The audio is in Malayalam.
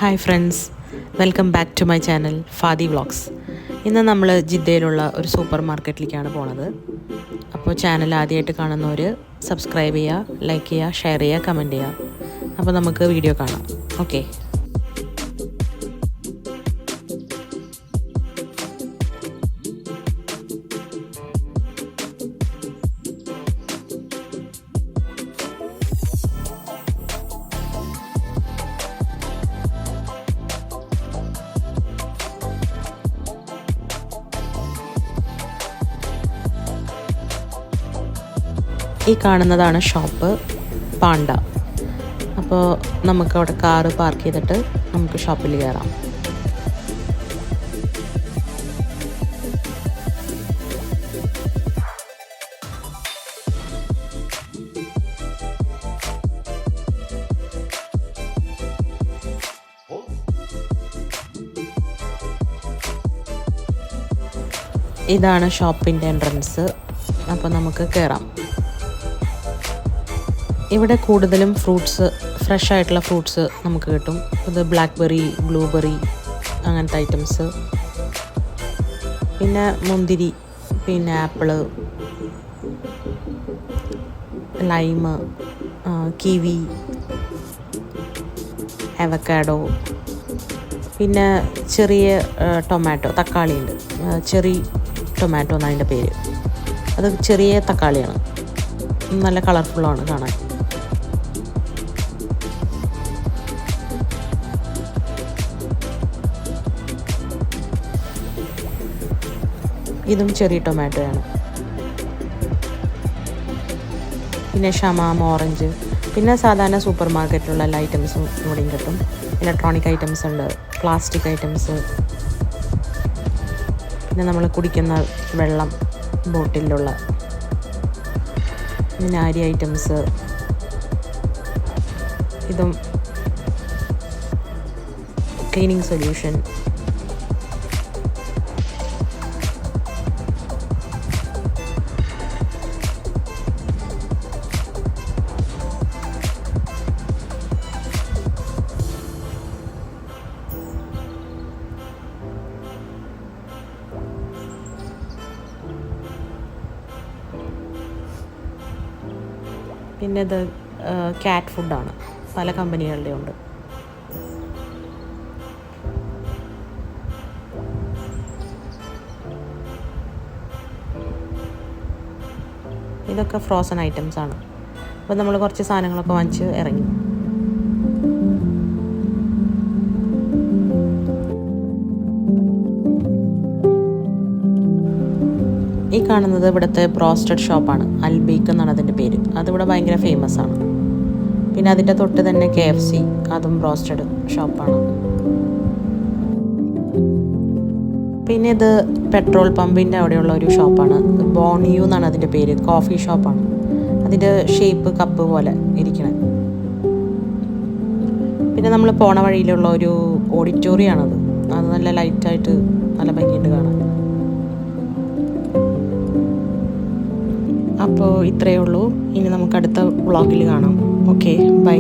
Hi friends, welcome back to my channel Fadi vlogs. ഇന്ന് നമ്മൾ ജിദ്ദയിലുള്ള ഒരു സൂപ്പർ മാർക്കറ്റിലേക്കാണ് പോണത്. അപ്പോൾ ചാനൽ ആദ്യമായിട്ട് കാണുന്നവർ സബ്സ്ക്രൈബ് ചെയ്യുക, ലൈക്ക് ചെയ്യുക, ഷെയർ ചെയ്യുക, കമൻറ്റ് ചെയ്യുക. അപ്പോൾ നമുക്ക് വീഡിയോ കാണാം. ഓക്കെ. ഈ കാണുന്നതാണ് ഷോപ്പ് പാണ്ട. അപ്പോൾ നമുക്കവിടെ കാറ് പാർക്ക് ചെയ്തിട്ട് നമുക്ക് ഷോപ്പിൽ കയറാം. ഇതാണ് ഷോപ്പിൻ്റെ എൻട്രൻസ്. അപ്പോൾ നമുക്ക് കയറാം. ഇവിടെ കൂടുതലും ഫ്രൂട്ട്സ്, ഫ്രഷ് ആയിട്ടുള്ള ഫ്രൂട്ട്സ് നമുക്ക് കിട്ടും. ഇത് ബ്ലാക്ക്ബെറി, ബ്ലൂബെറി അങ്ങനത്തെ ഐറ്റംസ്, പിന്നെ മുന്തിരി, പിന്നെ ആപ്പിള്, ലൈമ്, കിവി, അവക്കാഡോ, പിന്നെ ചെറിയ ടൊമാറ്റോ, തക്കാളിയുണ്ട്. ചെറി ടൊമാറ്റോ എന്നാണ് അതിൻ്റെ പേര്. അത് ചെറിയ തക്കാളിയാണ്, നല്ല കളർഫുള്ളാണ് കാണാൻ. ഇതും ചെറിയ ടൊമാറ്റോയാണ്. പിന്നെ ഷമാം, ഓറഞ്ച്, പിന്നെ സാധാരണ സൂപ്പർ മാർക്കറ്റിലുള്ള എല്ലാ ഐറ്റംസും ഇവിടെയും കിട്ടും. ഇലക്ട്രോണിക് ഐറ്റംസ് ഉണ്ട്, പ്ലാസ്റ്റിക് ഐറ്റംസ്, പിന്നെ നമ്മൾ കുടിക്കുന്ന വെള്ളം ബോട്ടിലുള്ള, പിന്നെ അരി ഐറ്റംസ്, ഇതും ക്ലീനിങ് സൊല്യൂഷൻ. പിന്നെ ഇത് ക്യാറ്റ് ഫുഡാണ്, പല കമ്പനികളുടെ ഉണ്ട്. ഇതൊക്കെ ഫ്രോസൺ ഐറ്റംസ് ആണ്. അപ്പോൾ നമ്മൾ കുറച്ച് സാധനങ്ങളൊക്കെ വാങ്ങിച്ച് ഇറങ്ങി. ഈ കാണുന്നത് ഇവിടുത്തെ ബ്രോസ്റ്റഡ് ഷോപ്പാണ്. അൽബീക്ക് എന്നാണ് അതിൻ്റെ പേര്. അതിവിടെ ഭയങ്കര ഫേമസ് ആണ്. പിന്നെ അതിൻ്റെ തൊട്ട് തന്നെ KFC, അതും ബ്രോസ്റ്റഡ് ഷോപ്പാണ്. പിന്നെ ഇത് പെട്രോൾ പമ്പിൻ്റെ അവിടെയുള്ള ഒരു ഷോപ്പാണ്. ബോണിയു എന്നാണ് അതിൻ്റെ പേര്. കോഫി ഷോപ്പാണ്. അതിൻ്റെ ഷേപ്പ് കപ്പ് പോലെ ഇരിക്കണേ. പിന്നെ നമ്മൾ പോണ വഴിയിലുള്ള ഒരു ഓഡിറ്റോറിയമാണത്. അത് നല്ല ലൈറ്റായിട്ട് നല്ല ഭംഗിയുണ്ട് കാണാൻ. അപ്പോൾ ഇത്രയേ ഉള്ളൂ. ഇനി നമുക്ക് അടുത്ത വ്ളോഗിൽ കാണാം. Okay, by.